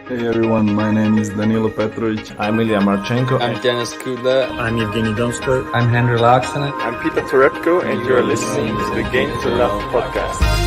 Hey everyone, my name is Danilo Petrovic. I'm Ilya Marchenko. I'm Denis Kudla. I'm Evgeny Donskoy. I'm Henry Laaksonen. I'm Peter Torebko, and you're listening to the Game to Love podcast.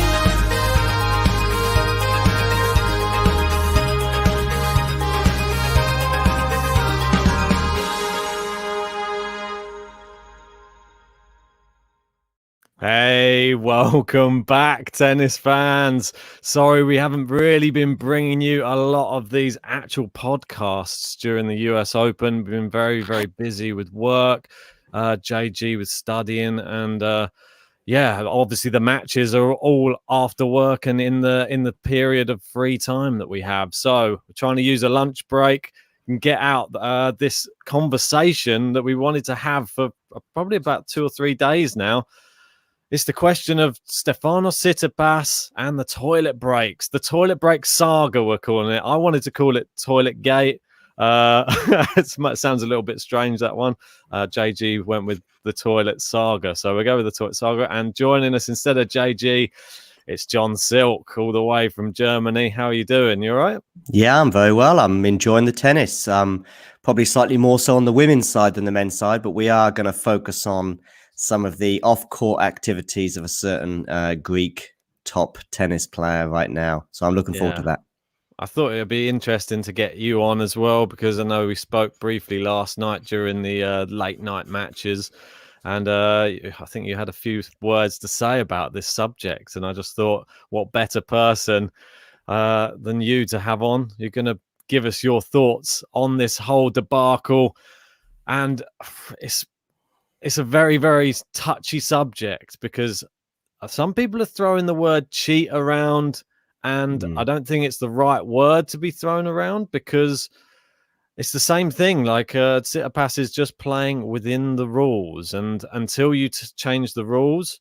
Hey, welcome back, tennis fans. Sorry, we haven't really been bringing you a lot of these actual podcasts during the US Open. We've been very, very busy with work, JG with studying, and obviously the matches are all after work and in the period of free time that we have. So we're trying to use a lunch break and get out this conversation that we wanted to have for probably about 2 or 3 days now. It's the question of Stefanos Tsitsipas and the toilet breaks. The toilet break saga, we're calling it. I wanted to call it Toilet Gate. It sounds a little bit strange, that one. JG went with the toilet saga. So we'll go with the toilet saga. And joining us instead of JG, it's John Silk, all the way from Germany. How are you doing? You all right? Yeah, I'm very well. I'm enjoying the tennis. Probably slightly more so on the women's side than the men's side, but we are going to focus on some of the off-court activities of a certain Greek top tennis player right now. So I'm looking forward to that. I thought it would be interesting to get you on as well, because I know we spoke briefly last night during the late night matches. And I think you had a few words to say about this subject. And I just thought, what better person than you to have on? You're going to give us your thoughts on this whole debacle. And it's a very, very touchy subject, because some people are throwing the word cheat around, and I don't think it's the right word to be thrown around, because it's the same thing. Like Tsitsipas is just playing within the rules, and until you change the rules,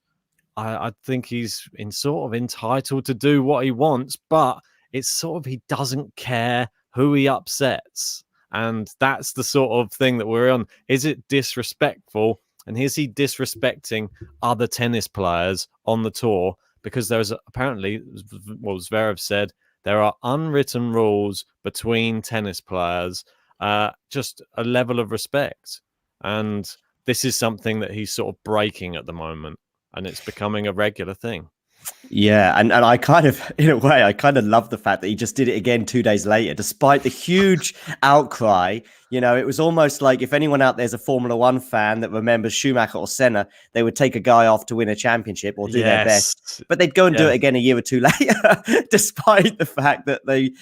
I think he's sort of entitled to do what he wants, but it's sort of he doesn't care who he upsets. And that's the sort of thing that we're on. Is it disrespectful? And is he disrespecting other tennis players on the tour? Because there's apparently, what Zverev said, there are unwritten rules between tennis players, just a level of respect. And this is something that he's sort of breaking at the moment, and it's becoming a regular thing. Yeah, and I kind of, in a way, I kind of love the fact that he just did it again 2 days later, despite the huge outcry. You know, it was almost like if anyone out there's a Formula One fan that remembers Schumacher or Senna, they would take a guy off to win a championship or do their best, but they'd go and do it again a year or two later, despite the fact that they,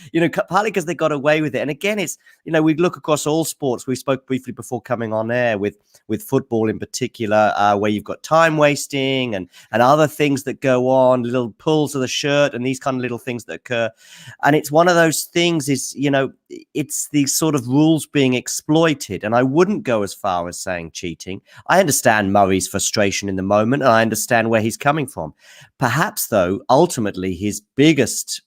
partly because they got away with it. And again, it's, we look across all sports. We spoke briefly before coming on air with football in particular, where you've got time wasting and other things that go on, little pulls of the shirt and these kind of little things that occur. And it's one of those things is, it's these sort of rules being exploited. And I wouldn't go as far as saying cheating. I understand Murray's frustration in the moment, and I understand where he's coming from. Perhaps, though, ultimately his biggest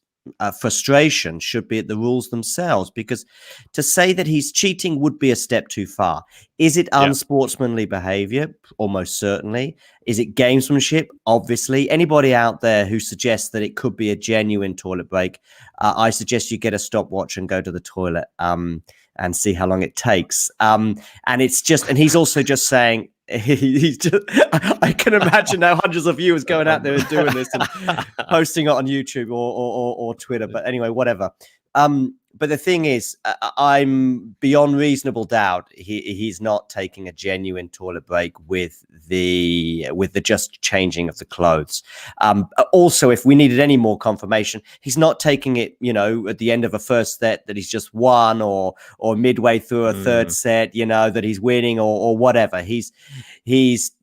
frustration should be at the rules themselves, because to say that he's cheating would be a step too far. Is it unsportsmanly behavior? Almost certainly. Is it gamesmanship? Obviously. Anybody out there who suggests that it could be a genuine toilet break, I suggest you get a stopwatch and go to the toilet and see how long it takes. And it's just, and he's also just saying, he's just, I can imagine now hundreds of viewers going out there and doing this and posting it on YouTube or Twitter. But anyway, whatever. But the thing is, I'm beyond reasonable doubt he's not taking a genuine toilet break with the just changing of the clothes. Also, if we needed any more confirmation, he's not taking it, at the end of a first set that he's just won, or midway through a third set, that he's winning or whatever.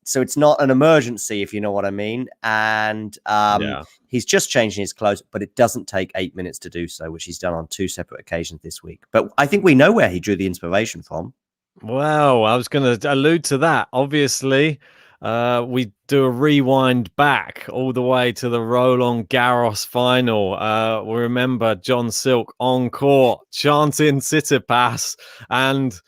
So it's not an emergency, if you know what I mean. And he's just changing his clothes, but it doesn't take 8 minutes to do so, which he's done on 2 separate occasions this week. But I think we know where he drew the inspiration from. Well, I was going to allude to that. Obviously, we do a rewind back all the way to the Roland Garros final. We remember John Silk on court chanting Tsitsipas, and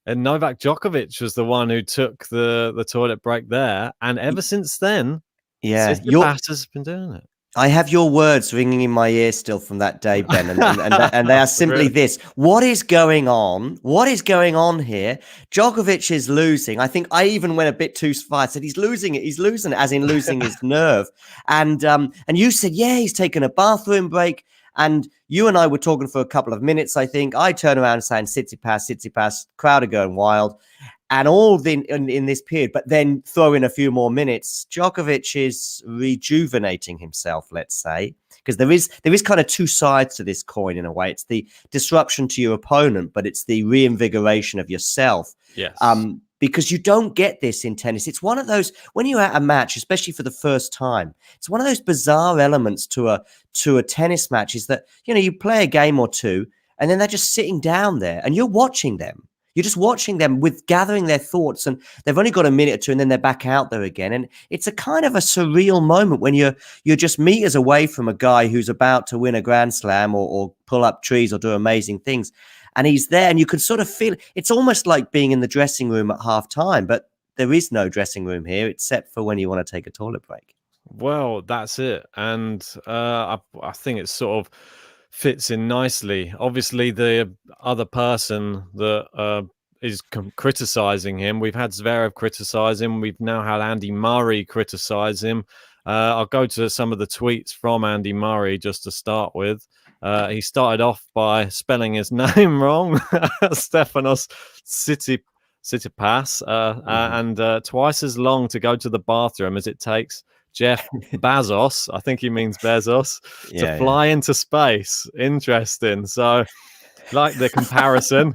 Novak Djokovic was the one who took the toilet break there. And ever since then, Tsitsipas has been doing it. I have your words ringing in my ear still from that day, Ben, and they are simply Really? this: what is going on? What is going on here? Djokovic is losing. I think I even went a bit too far. I said he's losing it. He's losing it, as in losing his nerve. And you said, yeah, he's taken a bathroom break. And you and I were talking for a couple of minutes. I think I turn around and saying Tsitsipas, crowd are going wild. And all in this period, but then throw in a few more minutes, Djokovic is rejuvenating himself, let's say, because there is kind of two sides to this coin in a way. It's the disruption to your opponent, but it's the reinvigoration of yourself. Yes. Because you don't get this in tennis. It's one of those, when you're at a match, especially for the first time, it's one of those bizarre elements to a tennis match is that, you play a game or two and then they're just sitting down there and you're watching them. You're just watching them with gathering their thoughts, and they've only got a minute or two and then they're back out there again. And it's a kind of a surreal moment when you're just meters away from a guy who's about to win a Grand Slam or pull up trees or do amazing things. And he's there and you can sort of feel it. It's almost like being in the dressing room at half time, but there is no dressing room here except for when you want to take a toilet break. Well, that's it. And I think it sort of fits in nicely. Obviously, the other person that is criticizing him, we've had Zverev criticize him. We've now had Andy Murray criticize him. I'll go to some of the tweets from Andy Murray just to start with. He started off by spelling his name wrong, Stefanos Tsitsipas, and twice as long to go to the bathroom as it takes Jeff Bezos, I think he means Bezos, to fly into space. Interesting. So, like the comparison.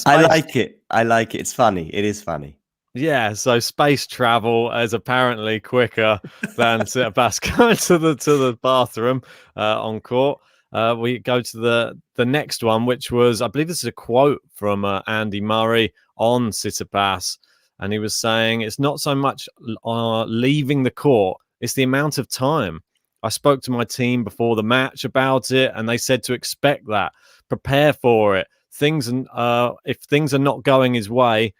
I like it. It's funny. It is funny. Yeah, so space travel is apparently quicker than Tsitsipas going to the bathroom on court. We go to the next one, which was, I believe this is a quote from Andy Murray on Tsitsipas. And he was saying, it's not so much leaving the court, it's the amount of time. I spoke to my team before the match about it, and they said to expect that, prepare for it. If things are not going his way,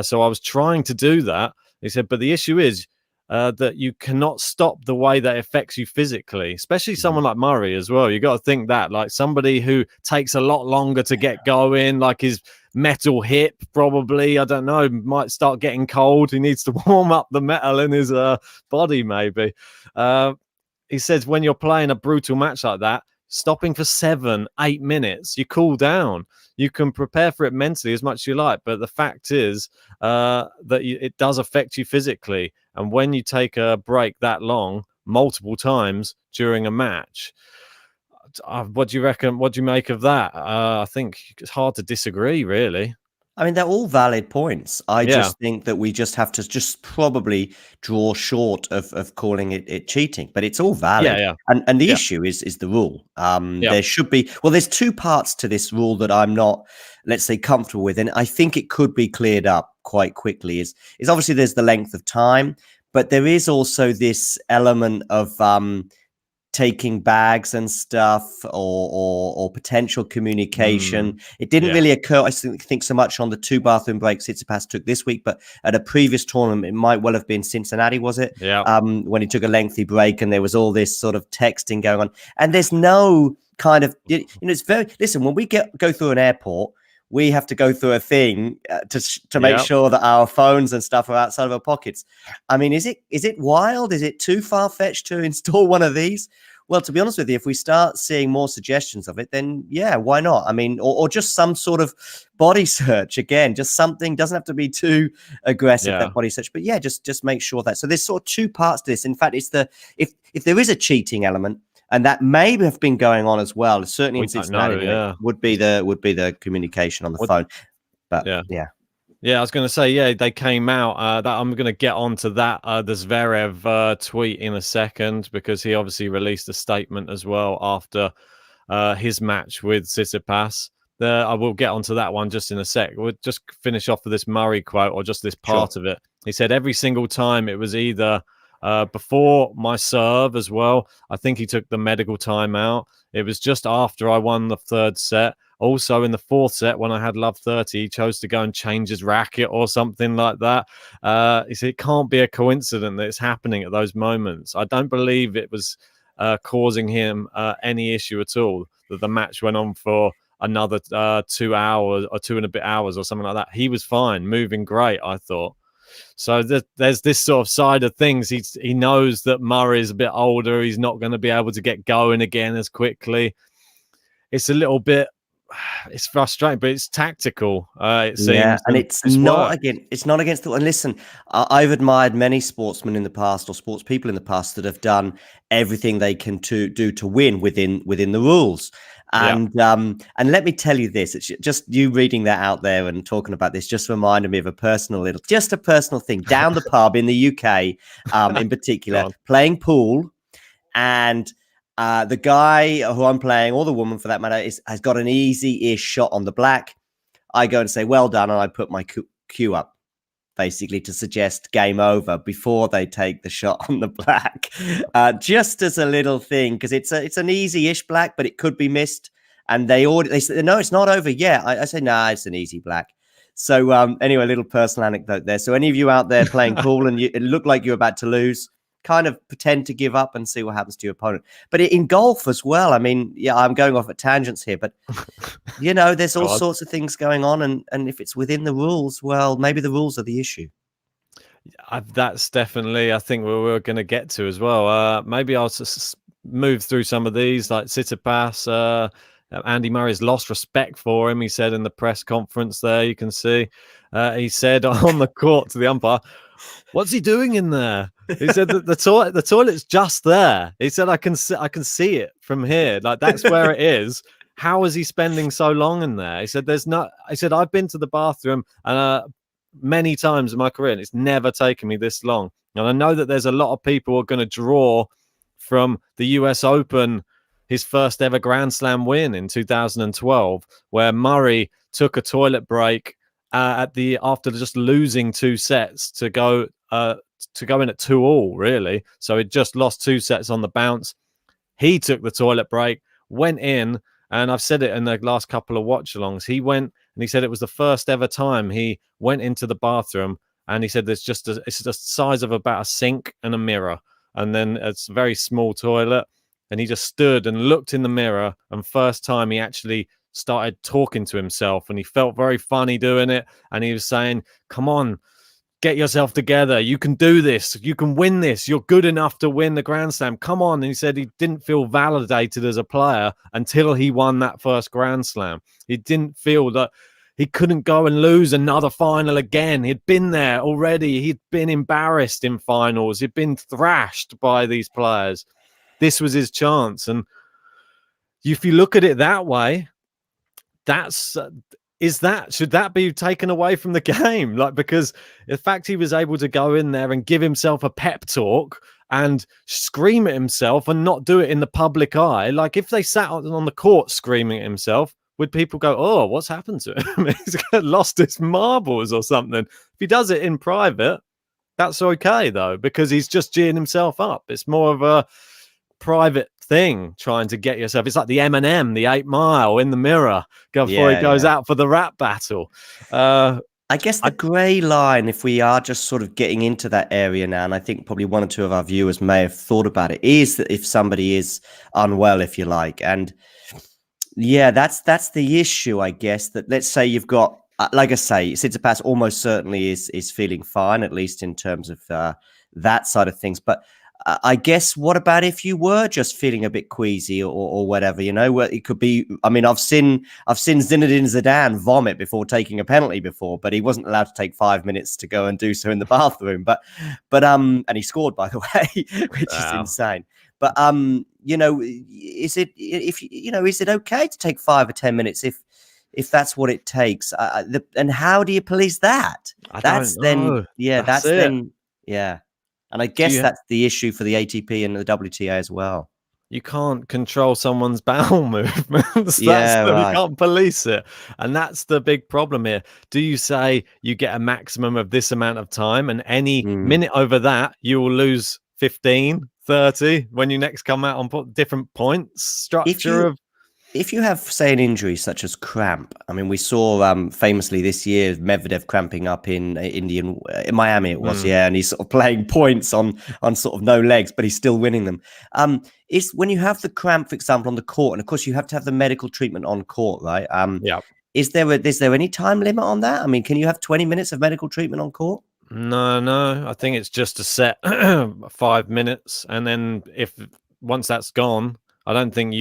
so I was trying to do that. He said, but the issue is that you cannot stop the way that affects you physically, especially someone like Murray as well. You got to think that, like somebody who takes a lot longer to get going, like his metal hip, probably, I don't know, might start getting cold. He needs to warm up the metal in his body, maybe. He says when you're playing a brutal match like that, stopping for 7-8 minutes, you cool down. You can prepare for it mentally as much as you like, but the fact is that it does affect you physically. And when you take a break that long, multiple times during a match, what do you reckon? What do you make of that? I think it's hard to disagree, really. I mean, they're all valid points. I just think that we just have to just probably draw short of calling it cheating, but it's all valid. Yeah. And the issue is the rule. There should be, there's two parts to this rule that I'm not, let's say, comfortable with. And I think it could be cleared up quite quickly is obviously there's the length of time, but there is also this element of, taking bags and stuff or potential communication. It didn't really occur, I think, so much on the 2 bathroom breaks Tsitsipas took this week, but at a previous tournament, it might well have been Cincinnati, was it? Yeah. When he took a lengthy break and there was all this sort of texting going on. And there's no kind of, it's very, listen, when we go through an airport, we have to go through a thing to make sure that our phones and stuff are outside of our pockets. I mean, is it wild? Is it too far-fetched to install one of these? Well, to be honest with you, if we start seeing more suggestions of it, then yeah, why not? I mean, or just some sort of body search again, just something, doesn't have to be too aggressive, that body search, but yeah, just make sure that. So there's sort of 2 parts to this. In fact, it's if there is a cheating element, and that may have been going on as well, certainly in Cincinnati, would be the communication on the phone. But yeah, I was going to say, they came out. That I'm going to get onto that the Zverev tweet in a second, because he obviously released a statement as well after his match with Tsitsipas. I will get onto that one just in a sec. We'll just finish off with this Murray quote, or just this part of it. He said every single time it was either before my serve as well. I think he took the medical time out. It was just after I won the 3rd set. Also in the fourth set, when I had love 30, he chose to go and change his racket or something like that. He said it can't be a coincidence that it's happening at those moments. I don't believe it was causing him any issue at all, that the match went on for another 2 hours or 2 and a bit hours or something like that. He was fine, moving great, I thought. So there's this sort of side of things. He knows that Murray's a bit older. He's not going to be able to get going again as quickly. It's a little bit, it's frustrating, but it's tactical. It seems, yeah, and it's not against the. And listen, I've admired many sportsmen in the past, or sports people in the past, that have done everything they can do to win within the rules. And let me tell you this: it's just you reading that out there and talking about this just reminded me of a personal thing down the pub in the UK, in particular, playing pool, and the guy who I'm playing, or the woman for that matter, has got an easy-ish shot on the black. I go and say, well done, and I put my cue up, basically to suggest game over before they take the shot on the black, just as a little thing, because it's an easy-ish black, but it could be missed. And they say, no, it's not over yet. I say, nah, it's an easy black. So anyway, a little personal anecdote there. So any of you out there playing pool and it looked like you're about to lose, kind of pretend to give up and see what happens to your opponent. But in golf as well, I mean, yeah, I'm going off at tangents here, but there's all sorts of things going on, and if it's within the rules, well, maybe the rules are the issue. That's definitely, I think, where we're going to get to as well. Maybe I'll just move through some of these, like Tsitsipas. Andy Murray's lost respect for him, he said in the press conference there. You can see he said on the court to the umpire, "What's he doing in there?" He said that the toilet's just there. He said, I can see it from here. Like, that's where it is. How is he spending so long in there? He said, I've been to the bathroom many times in my career, and it's never taken me this long. And I know that there's a lot of people who are going to draw from the US Open, his first ever Grand Slam win in 2012, where Murray took a toilet break after just losing 2 sets to go in at 2-2, really. So he just lost 2 sets on the bounce. He took the toilet break, went in, and I've said it in the last couple of watch-alongs. He went and he said it was the first ever time he went into the bathroom, and he said it's the size of about a sink and a mirror, and then it's a very small toilet. And he just stood and looked in the mirror, and first time he actually started talking to himself, and he felt very funny doing it. And he was saying, "Come on, get yourself together. You can do this. You can win this. You're good enough to win the Grand Slam. Come on." And he said he didn't feel validated as a player until he won that first Grand Slam. He didn't feel that he couldn't go and lose another final again. He'd been there already. He'd been embarrassed in finals. He'd been thrashed by these players. This was his chance. And if you look at it that way, should that be taken away from the game? Like, because the fact he was able to go in there and give himself a pep talk and scream at himself and not do it in the public eye. Like, if they sat on the court screaming at himself, would people go, "Oh, what's happened to him? He's lost his marbles or something"? If he does it in private, that's okay, though, because he's just geeing himself up. It's more of a private thing, trying to get yourself. It's like the Eminem, the 8 Mile in the mirror before he goes out for the rap battle. I guess the grey line, if we are just sort of getting into that area now, and I think probably 1 or 2 of our viewers may have thought about it, is that if somebody is unwell, if you like, and yeah, that's the issue, I guess. That, let's say you've got, like I say, Tsitsipas almost certainly is feeling fine, at least in terms of that side of things, but I guess, what about if you were just feeling a bit queasy or whatever, where it could be. I mean, I've seen Zinedine Zidane vomit before taking a penalty before, but he wasn't allowed to take 5 minutes to go and do so in the bathroom. But and he scored, by the way, which is insane. But is it okay to take 5 or 10 minutes if that's what it takes? And how do you police that? That's then. And I guess that's the issue for the ATP and the WTA as well. You can't control someone's bowel movements. You can't police it. And that's the big problem here. Do you say you get a maximum of this amount of time, and any minute over that, you will lose 15, 30 when you next come out on different points structure of... if you have, say, an injury such as cramp, I mean, we saw famously this year Medvedev cramping up in in Miami, it was, and he's sort of playing points on sort of no legs, but he's still winning them. Is when you have the cramp, for example, on the court, and of course you have to have the medical treatment on court, right? Yeah. Is there any time limit on that? I mean, can you have 20 minutes of medical treatment on court? No. I think it's just a set 5 minutes, and then once that's gone, I don't think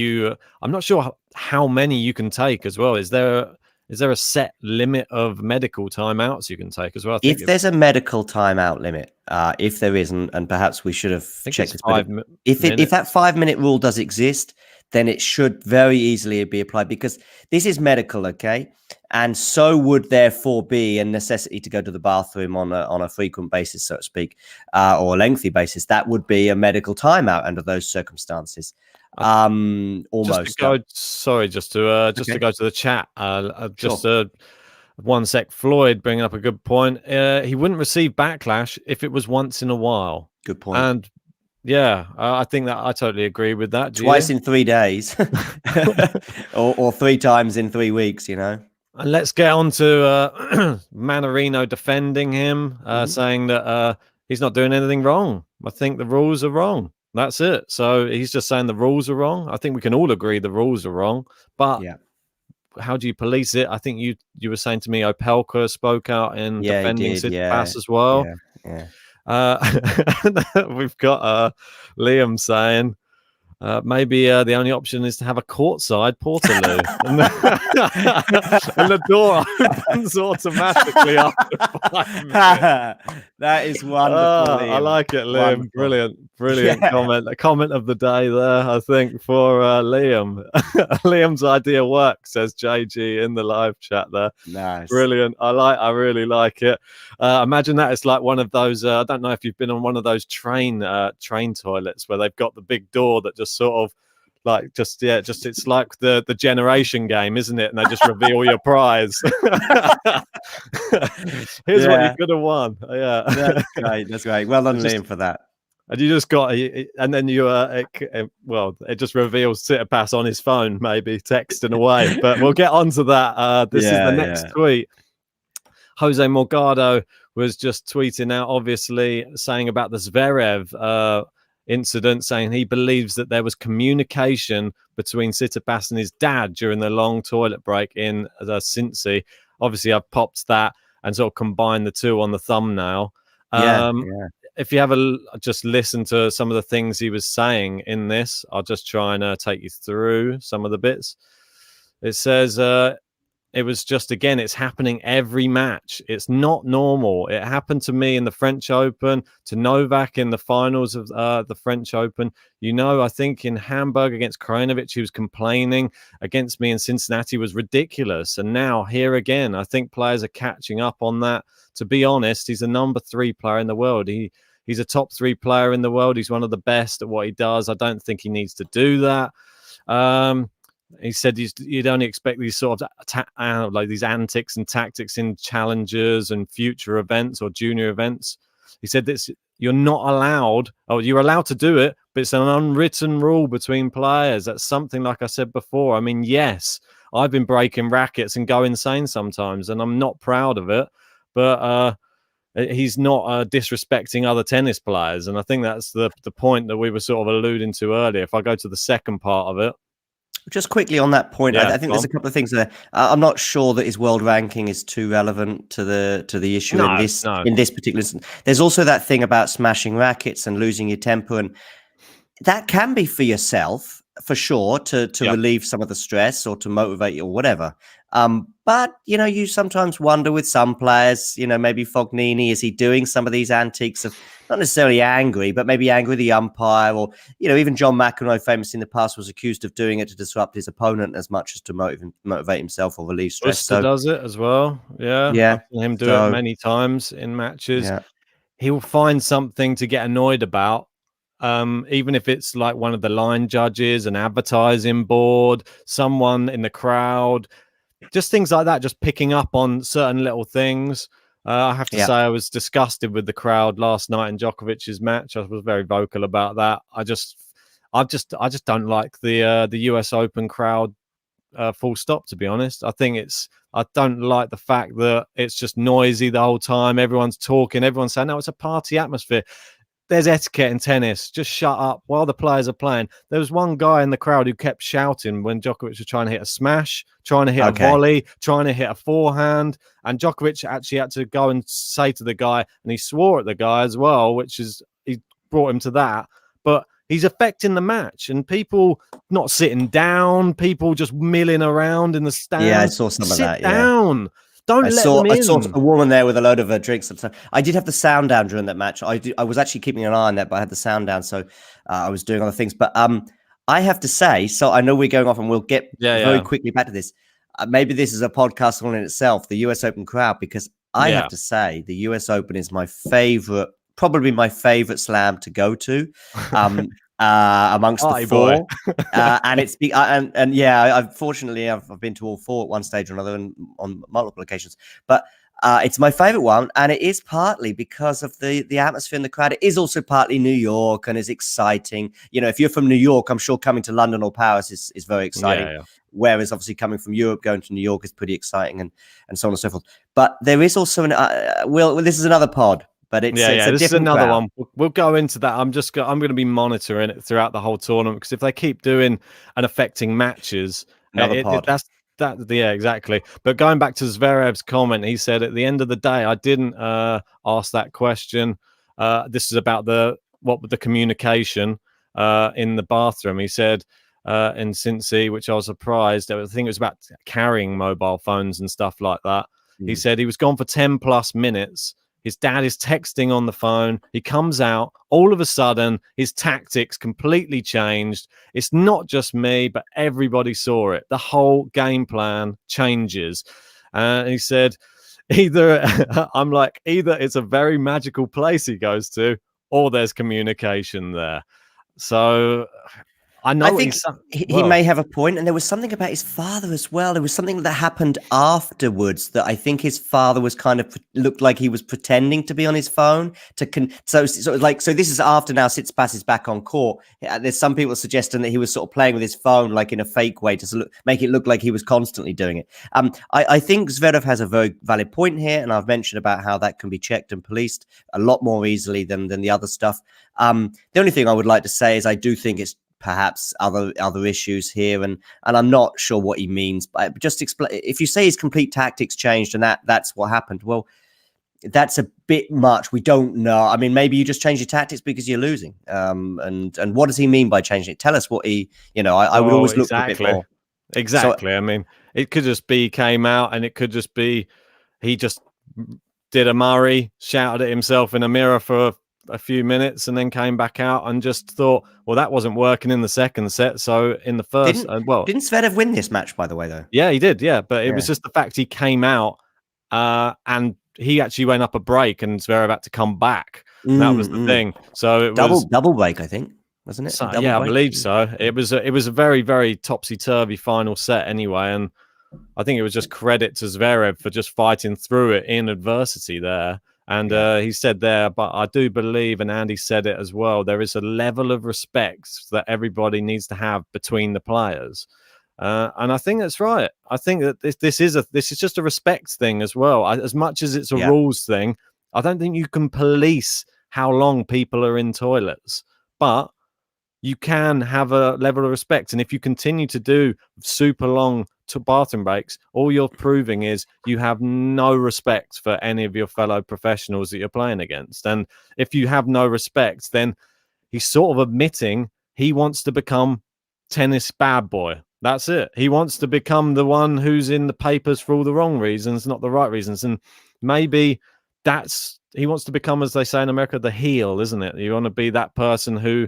I'm not sure how many you can take as well. Is there a set limit of medical timeouts you can take as well? I think if there's a medical timeout limit, if there isn't, and perhaps we should have checked this, if that 5-minute rule does exist, then it should very easily be applied, because this is medical, okay? And so would therefore be a necessity to go to the bathroom on a frequent basis, so to speak, or a lengthy basis. That would be a medical timeout under those circumstances. Almost. Just to go to the chat. Sure. 1 sec. Floyd bringing up a good point. He wouldn't receive backlash if it was once in a while. Good point. And yeah, I think that I totally agree with that. Twice in 3 days, or 3 times in 3 weeks. And let's get on to Manarino defending him, saying that he's not doing anything wrong. I think the rules are wrong. That's it. So he's just saying the rules are wrong. I think we can all agree the rules are wrong. But how do you police it? I think you were saying to me, Opelka spoke out in defending Tsitsipas as well. We've got Liam saying, maybe the only option is to have a courtside Portaloo, and the door opens automatically after 5 minutes. That is wonderful. I like it, Liam. Wonderful. Brilliant comment. A comment of the day there, I think, for Liam. Liam's idea works, says JG in the live chat there. Nice. Brilliant. I really like it. Imagine that it's like one of those, I don't know if you've been on one of those train toilets where they've got the big door that just sort of it's like the generation game, isn't it? And they just reveal your prize. Here's what you could have won. That's great. Well done, Liam, for that. And you just got, and then it just reveals Tsitsipas on his phone, maybe texting away. But we'll get onto that. This is the next tweet. Jose Morgado was just tweeting out, obviously, saying about the Zverev incident, saying he believes that there was communication between Tsitsipas and his dad during the long toilet break in Cincy. Obviously, I've popped that and sort of combined the two on the thumbnail. If you have just listen to some of the things he was saying in this, I'll just try and take you through some of the bits. It says, it was just, again, it's happening every match. It's not normal. It happened to me in the French Open, to Novak in the finals of the French Open. I think in Hamburg against Krajinovic, he was complaining. Against me in Cincinnati was ridiculous. And now here again, I think players are catching up on that. To be honest, he's the number 3 player in the world. He's a top 3 player in the world. He's one of the best at what he does. I don't think he needs to do that. He said you'd only expect these sort of like these antics and tactics in challenges and future events or junior events. He said this, you're not allowed, you're allowed to do it, but it's an unwritten rule between players. That's something, like I said before. I mean, yes, I've been breaking rackets and go insane sometimes, and I'm not proud of it, but he's not disrespecting other tennis players. And I think that's the point that we were sort of alluding to earlier. If I go to the second part of it, just quickly on that point, I think there's a couple of things there. I'm not sure that his world ranking is too relevant to the issue in this particular instance. There's also that thing about smashing rackets and losing your temper, and that can be for yourself, for sure, to relieve some of the stress or to motivate you or whatever. But, you sometimes wonder with some players, maybe Fognini, is he doing some of these antics of not necessarily angry, but maybe angry with the umpire, or, even John McEnroe, famous in the past, was accused of doing it to disrupt his opponent as much as to motivate himself or relieve stress. So does it as well. Yeah. I've seen him do it many times in matches. Yeah. He will find something to get annoyed about. Even if it's like one of the line judges, an advertising board, someone in the crowd, just things like that, just picking up on certain little things. I have to say I was disgusted with the crowd last night in Djokovic's match. I was very vocal about that. I just don't like the US Open crowd full stop, to be honest. I don't like the fact that it's just noisy the whole time. Everyone's talking, everyone's saying, no, it's a party atmosphere. There's etiquette in tennis. Just shut up while the players are playing. There was one guy in the crowd who kept shouting when Djokovic was trying to hit a smash, trying to hit a volley, trying to hit a forehand. And Djokovic actually had to go and say to the guy, and he swore at the guy as well, which is, he brought him to that. But he's affecting the match, and people not sitting down, people just milling around in the stands. Yeah, I saw some of that. Sit down. Don't I let saw, them in. I saw a woman there with a load of drinks and stuff. I did have the sound down during that match. I was actually keeping an eye on that, but I had the sound down, so I was doing other things. But I have to say, so I know we're going off, and we'll get very quickly back to this. Maybe this is a podcast all in itself, the US Open crowd, because I have to say the US Open is my favorite, probably my favorite slam to go to. Amongst the four, and it's and yeah, unfortunately I've been to all four at one stage or another, and on multiple occasions. But it's my favorite one, and it is partly because of the atmosphere in the crowd. It is also partly New York and is exciting. You know, if you're from New York, I'm sure coming to London or Paris is very exciting. Yeah. Whereas obviously coming from Europe, going to New York is pretty exciting, and so on and so forth. But there is also an this is another pod. But it's this is another one. We'll go into that. I'm going to be monitoring it throughout the whole tournament, because if they keep doing and affecting matches, exactly. But going back to Zverev's comment, he said at the end of the day, I didn't ask that question. This is about the communication in the bathroom. He said in Cincy, which I was surprised. I think it was about carrying mobile phones and stuff like that. He said he was gone for 10 plus minutes. His dad is texting on the phone. He comes out. All of a sudden, his tactics completely changed. It's not just me, but everybody saw it. The whole game plan changes. And he said, either it's a very magical place he goes to, or there's communication there. So I think he may have a point, and there was something about his father as well. There was something that happened afterwards that I think his father was kind of looked like he was pretending to be on his phone so this is after now Tsitsipas is back on court. There's some people suggesting that he was sort of playing with his phone like in a fake way to make it look like he was constantly doing it. I think Zverev has a very valid point here, and I've mentioned about how that can be checked and policed a lot more easily than the other stuff. The only thing I would like to say is I do think it's perhaps other issues here, and I'm not sure what he means, but just explain. If you say his complete tactics changed and that's what happened, well, that's a bit much. We don't know. I mean, maybe you just change your tactics because you're losing. And what does he mean by changing it? Tell us what he. I would always look for a bit more. Exactly. So, I mean, it could just be he came out, and it could just be he just did a Murray, shouted at himself in a mirror for a few minutes, and then came back out and just thought, well, that wasn't working in the second set. So in the first, didn't Zverev win this match, by the way, though? Yeah, he did. Yeah, but it was just the fact he came out and he actually went up a break, and Zverev had to come back. That was the thing. So it was double break, I think, wasn't it? So, yeah, break? I believe so. It was a very, very topsy-turvy final set anyway, and I think it was just credit to Zverev for just fighting through it in adversity there. And he said there, but I do believe, and Andy said it as well, there is a level of respect that everybody needs to have between the players. And I think that's right. I think that this is just a respect thing as well. As much as it's a rules thing, I don't think you can police how long people are in toilets. But you can have a level of respect. And if you continue to do super long bathroom breaks, all you're proving is you have no respect for any of your fellow professionals that you're playing against. And if you have no respect, then he's sort of admitting he wants to become tennis bad boy. That's it. He wants to become the one who's in the papers for all the wrong reasons, not the right reasons. And maybe he wants to become, as they say in America, the heel, isn't it? You want to be that person who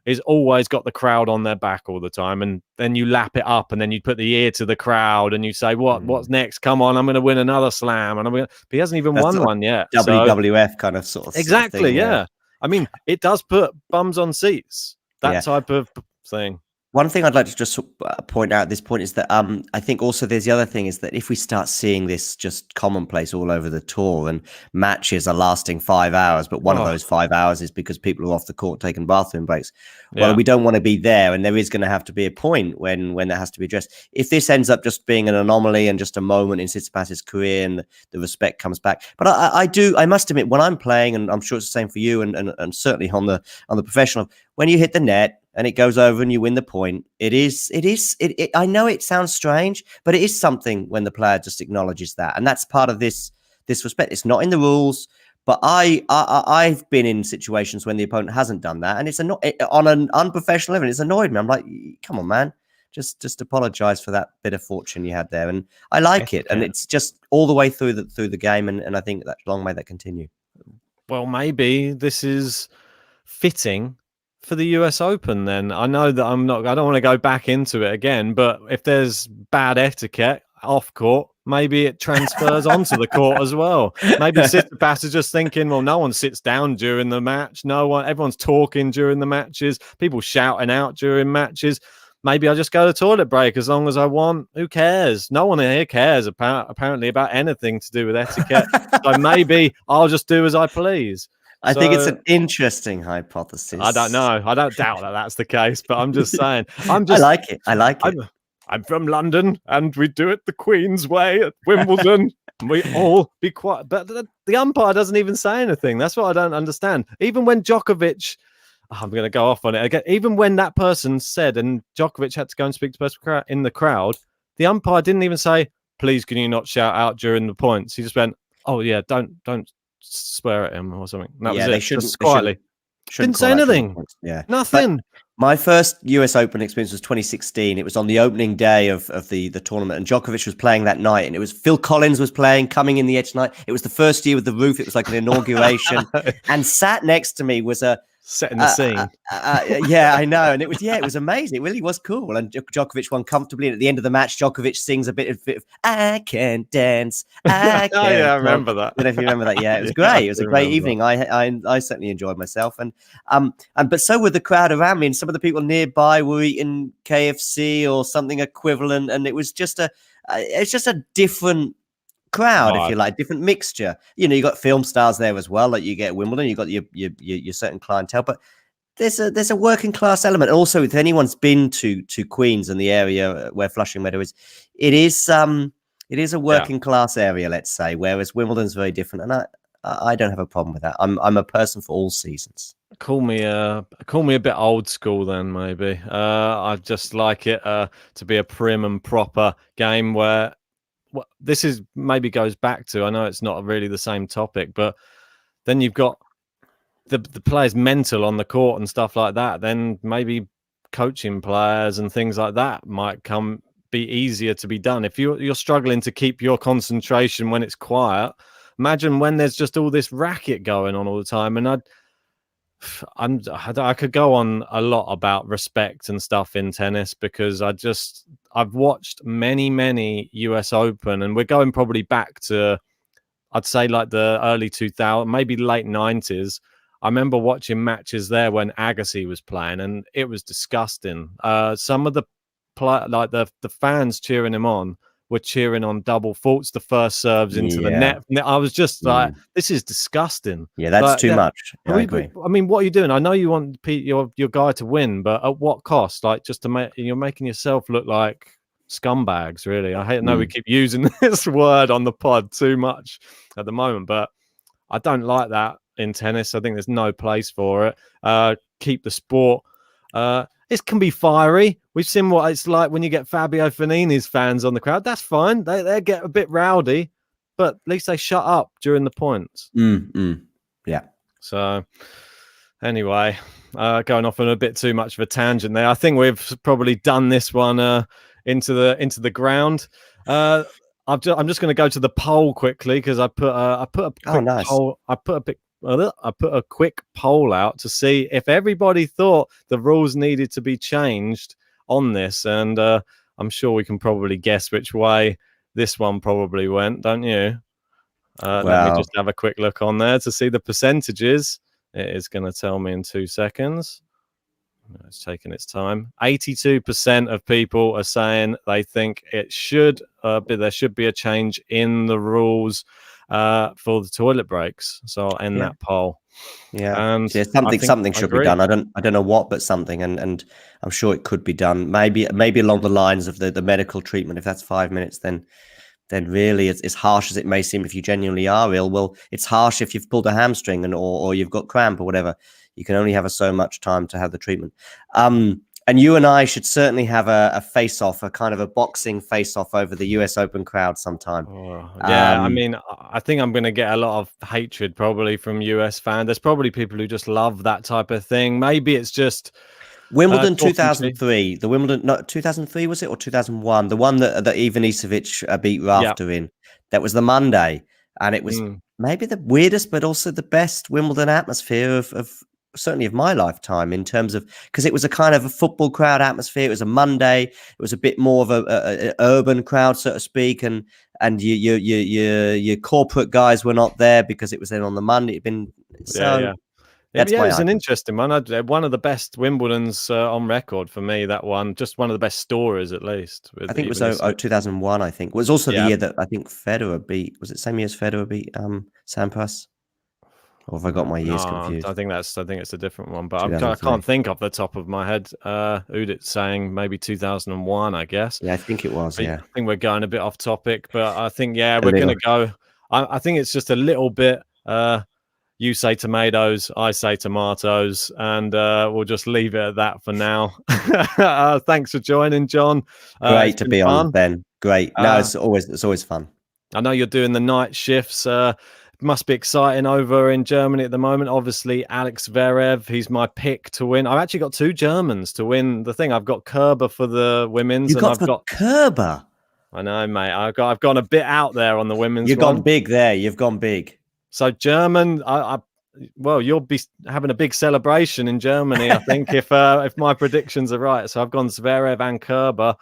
is always got the crowd on their back all the time, and then you lap it up, and then you put the ear to the crowd, and you say, "What's next? Come on, I'm going to win another slam." And but he hasn't even won one yet. WWF kind of sort of exactly, thing, yeah. I mean, it does put bums on seats. That type of thing. One thing I'd like to just point out at this point is that I think also there's the other thing is that if we start seeing this just commonplace all over the tour and matches are lasting 5 hours, but one of those 5 hours is because people are off the court taking bathroom breaks. Well, we don't want to be there, and there is going to have to be a point when that has to be addressed. If this ends up just being an anomaly and just a moment in Tsitsipas's career and the respect comes back, but I must admit, when I'm playing, and I'm sure it's the same for you, and certainly on the professional, when you hit the net and it goes over and you win the point, I know it sounds strange, but it is something when the player just acknowledges that. And that's part of this respect. It's not in the rules, but I've been in situations when the opponent hasn't done that. And it's on an unprofessional level, it's annoyed me. I'm like, come on, man, just apologize for that bit of fortune you had there. And I like it. And it's just all the way through the game. And I think that long may that continue. Well, maybe this is fitting for the US Open then. I know that I don't want to go back into it again, but if there's bad etiquette off court, maybe it transfers onto the court as well. Maybe Tsitsipas is just thinking, well, no one sits down during the match. Everyone's talking during the matches, people shouting out during matches. Maybe I just go to the toilet break as long as I want. Who cares? No one here cares apparently about anything to do with etiquette. So maybe I'll just do as I please. I think it's an interesting hypothesis. I don't know. I don't doubt that that's the case, but I'm just saying. I like it. I'm from London, and we do it the Queen's way at Wimbledon. We all be quiet. But the umpire doesn't even say anything. That's what I don't understand. Even when Djokovic, I'm going to go off on it again. Even when that person said, and Djokovic had to go and speak to the person in the crowd, the umpire didn't even say, please, can you not shout out during the points? He just went, oh, yeah, don't swear at him or something. That was it. They shouldn't, just quietly. Didn't say anything. Yeah, nothing. But my first US Open experience was 2016. It was on the opening day of the tournament, and Djokovic was playing that night, and it was Phil Collins was playing, coming in the edge night. It was the first year with the roof. It was like an inauguration, and sat next to me was a setting the scene. Yeah, I know. And it was amazing. It really was cool. And Djokovic won comfortably. And at the end of the match, Djokovic sings a bit of I can dance. I can I remember that. I don't know if you remember that. Yeah, it was great. It was a great evening. I certainly enjoyed myself. But so were the crowd around me. And some of the people nearby were eating KFC or something equivalent. And it was just a different crowd, if you like, different mixture. You know, you got film stars there as well, like you get at Wimbledon. You got your certain clientele, but there's a working class element. Also, if anyone's been to Queens and the area where Flushing Meadow is, it is a working class area, let's say. Whereas Wimbledon's very different, and I don't have a problem with that. I'm a person for all seasons. Call me a bit old school then, maybe. I just like it to be a prim and proper game where. Well, this is maybe goes back to, I know it's not really the same topic, but then you've got the players mental on the court and stuff like that. Then maybe coaching players and things like that might be easier to be done. If you're struggling to keep your concentration when it's quiet, imagine when there's just all this racket going on all the time. And I could go on a lot about respect and stuff in tennis because I've watched many US Open, and we're going probably back to, I'd say like the early 2000s, maybe late 90s. I remember watching matches there when Agassi was playing, and it was disgusting. Some of the fans cheering him on were cheering on double faults, the first serves into the net. I was just like, this is disgusting. Yeah, that's too much. I agree. I mean, what are you doing? I know you want your guy to win, but at what cost? Like, just to you're making yourself look like scumbags, really. I know we keep using this word on the pod too much at the moment, but I don't like that in tennis. I think there's no place for it. Keep the sport. It can be fiery. We've seen what it's like when you get Fabio Fognini's fans on the crowd. That's fine. They get a bit rowdy, but at least they shut up during the points. Yeah. So anyway, going off on a bit too much of a tangent there. I think we've probably done this one into the ground. I'm just going to go to the poll quickly because I put a quick poll. I put a quick poll out to see if everybody thought the rules needed to be changed on this, and I'm sure we can probably guess which way this one probably went, don't you? Let me just have a quick look on there to see the percentages. It is going to tell me in 2 seconds. It's taking its time. 82% of people are saying they think it should there should be a change in the rules for the toilet breaks. So I'll end that poll. Yeah, And yeah, something should be done. I don't know what, but something, and I'm sure it could be done. Maybe along the lines of the medical treatment. If that's 5 minutes, then really it's as harsh as it may seem. If you genuinely are ill, well, it's harsh if you've pulled a hamstring or you've got cramp or whatever. You can only have so much time to have the treatment. And you and I should certainly have a face-off, a kind of a boxing face-off over the US Open crowd sometime. Yeah, I mean, I think I'm going to get a lot of hatred probably from US fans. There's probably people who just love that type of thing. Maybe it's just Wimbledon 2003. The Wimbledon, no, 2003 was it, or 2001? The one that Ivan Isavic beat Rafter in. That was the Monday, and it was maybe the weirdest, but also the best Wimbledon atmosphere of certainly of my lifetime, in terms of, because it was a kind of a football crowd atmosphere. It was a Monday. It was a bit more of a urban crowd, so to speak, and your corporate guys were not there because it was then on the Monday. It'd been That's it was an interesting one. One of the best Wimbledons on record for me, that one. Just one of the best stories, at least. I think it was 2001, I think. It was also the year that I think Federer beat, was it the same year as Federer beat Sampras? Or have I got my years confused? I think it's a different one, but I can't think off the top of my head. Udit saying maybe 2001, I guess. Yeah, I think it was, I think we're going a bit off topic, but I think, we're going to go. I think it's just a little bit... you say tomatoes, I say tomatoes, and we'll just leave it at that for now. Thanks for joining, John. Great to be on, Ben. Great. No, it's always fun. I know you're doing the night shifts. Must be exciting over in Germany at the moment. Obviously, Alex Zverev, he's my pick to win. I've actually got two Germans to win the thing. I've got Kerber for the women's. I've got Kerber. I know, mate. I've gone a bit out there on the women's. You've gone big there. You've gone big. So German, well, you'll be having a big celebration in Germany, I think, if my predictions are right. So I've gone Zverev and Kerber,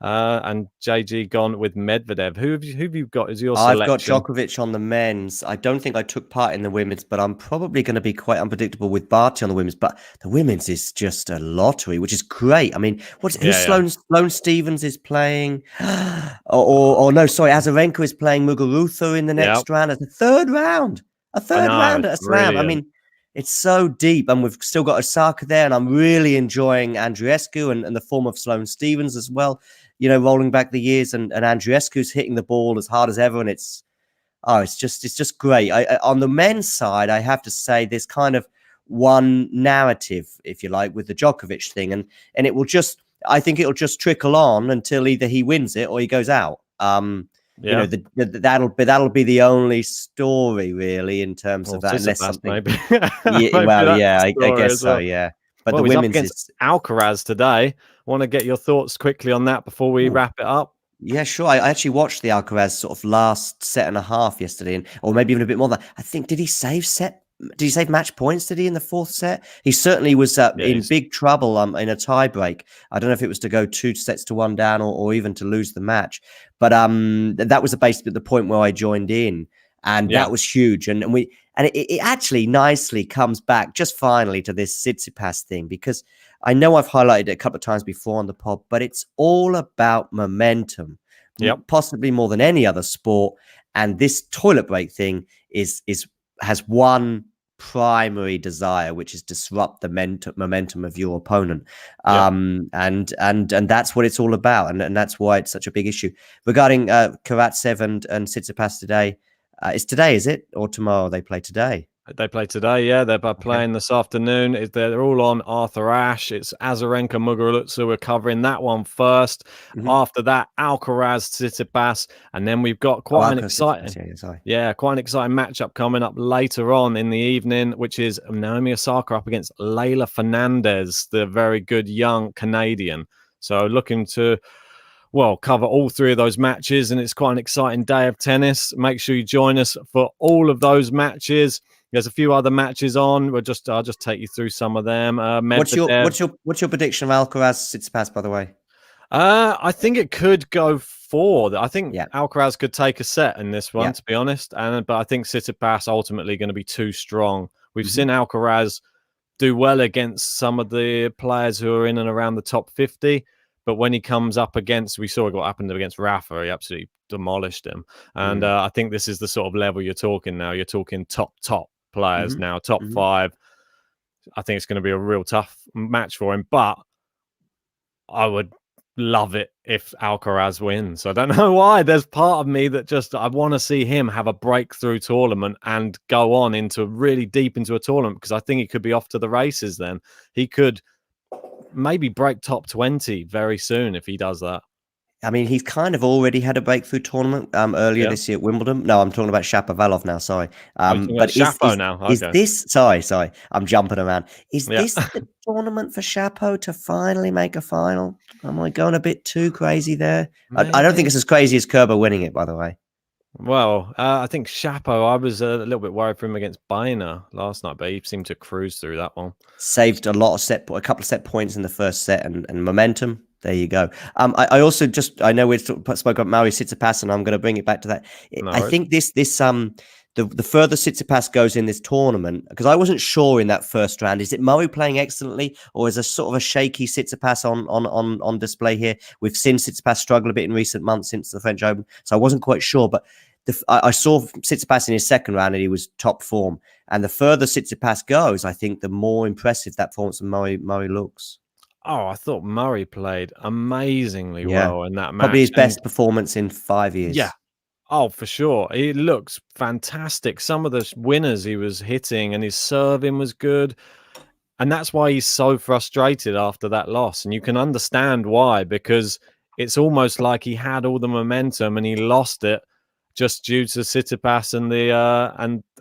and JG gone with Medvedev. Who have you got as your selection? I've got Djokovic on the men's. I don't think I took part in the women's, but I'm probably going to be quite unpredictable with Barty on the women's. But the women's is just a lottery, which is great. I mean, Sloane Stephens is playing, or no, sorry, Azarenka is playing Muguruza in the next round. It's a third round at a slam. I mean, it's so deep, and we've still got Osaka there, and I'm really enjoying Andreescu and the form of Sloane Stephens as well. You know, rolling back the years, and Andreescu's hitting the ball as hard as ever, and it's just great. On the men's side, I have to say there's kind of one narrative, if you like, with the Djokovic thing, and I think it'll just trickle on until either he wins it or he goes out. You know, that'll be the only story really in terms of that, unless something. Maybe. I guess so. Yeah, but the women's is Alcaraz today. Want to get your thoughts quickly on that before we wrap it up? Yeah, sure. I actually watched the Alcaraz sort of last set and a half yesterday, or maybe even a bit more than that. I think, did he save match points? Did he in the fourth set? He certainly was in big trouble in a tie break. I don't know if it was to go 2-1 down or even to lose the match. But that was basically the point where I joined in, and that was huge. And it actually nicely comes back just finally to this Tsitsipas thing, because I know I've highlighted it a couple of times before on the pod, but it's all about momentum, possibly more than any other sport. And this toilet break thing has one primary desire, which is disrupt the momentum of your opponent. And that's what it's all about. And that's why it's such a big issue. Regarding Karatsev and Tsitsipas today, it's today, is it? Or tomorrow? They play today. They play today, yeah. They're playing this afternoon. They're all on Arthur Ashe. It's Azarenka Muguruza. We're covering that one first. After that, Alcaraz Tsitsipas, and then we've got quite an exciting matchup coming up later on in the evening, which is Naomi Osaka up against Leylah Fernandez, the very good young Canadian. So looking to cover all three of those matches, and it's quite an exciting day of tennis. Make sure you join us for all of those matches. There's a few other matches on. I'll just take you through some of them. What's your prediction of Alcaraz Tsitsipas, by the way? I think it could go 4. I think Alcaraz could take a set in this one, to be honest. But I think Tsitsipas ultimately going to be too strong. We've seen Alcaraz do well against some of the players who are in and around the top 50. But when he comes up against, we saw what happened against Rafa, he absolutely demolished him. And I think this is the sort of level you're talking now. You're talking top players now, top 5. I think it's going to be a real tough match for him. But I would love it if Alcaraz wins. I don't know why. There's part of me that just, I want to see him have a breakthrough tournament and go on into really deep into a tournament, because I think he could be off to the races then. He could maybe break top 20 very soon if he does that. I mean, he's kind of already had a breakthrough tournament earlier this year at Wimbledon. No, I'm talking about Shapovalov now. Sorry, but Shapo now. Okay. Is this? Sorry, I'm jumping around. Is this the tournament for Shapo to finally make a final? Am I going a bit too crazy there? I don't think it's as crazy as Kerber winning it, by the way. Well, I think Shapo, I was a little bit worried for him against Baena last night, but he seemed to cruise through that one. Saved a couple of set points in the first set and momentum. There you go. I also I know we spoke about Mauri Tsitsipas, and I'm going to bring it back to that. I think the further Tsitsipas goes in this tournament, because I wasn't sure in that first round, is it Murray playing excellently, or is a sort of a shaky Tsitsipas on display here? We've seen Tsitsipas struggle a bit in recent months since the French Open, so I wasn't quite sure. But I saw Tsitsipas in his second round, and he was top form. And the further Tsitsipas goes, I think the more impressive that performance of Murray looks. Oh, I thought Murray played amazingly well in that match. Probably his best performance in 5 years. Yeah. Oh, for sure. He looks fantastic. Some of the winners he was hitting, and his serving was good. And that's why he's so frustrated after that loss. And you can understand why, because it's almost like he had all the momentum and he lost it just due to Tsitsipas and the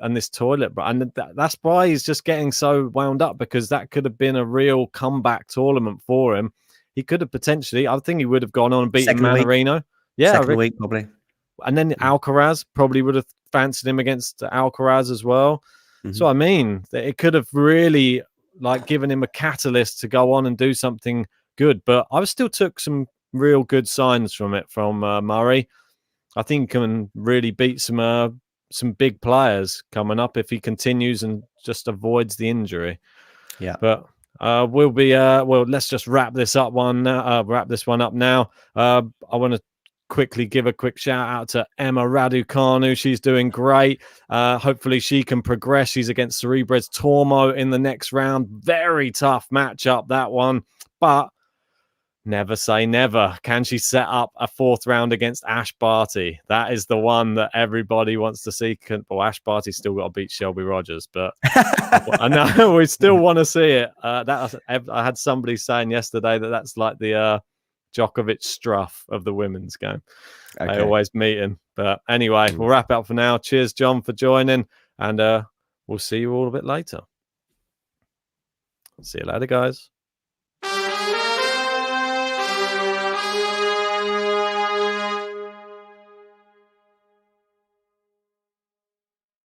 and this toilet. And that's why he's just getting so wound up, because that could have been a real comeback tournament for him. He could have potentially, I think he would have gone on and beaten Manarino. Yeah, second week probably. And then Alcaraz probably would have fancied him against Alcaraz as well. So I mean, it could have really given him a catalyst to go on and do something good. But I still took some real good signs from it from Murray. I think he can really beat some big players coming up if he continues and just avoids the injury. Yeah. But we'll be let's just wrap this one up now. I want to quickly give a quick shout out to Emma Raducanu. She's doing great. Hopefully she can progress. She's against Cerebres Tormo in the next round. Very tough matchup, that one. But never say never. Can she set up a fourth round against Ash Barty? That is the one that everybody wants to see. Well, Ash Barty's still got to beat Shelby Rogers, but I know we still want to see it. I had somebody saying yesterday that's like the Djokovic Struff of the women's game. Okay. They always meeting. But anyway, we'll wrap up for now. Cheers, John, for joining, and we'll see you all a bit later. See you later, guys.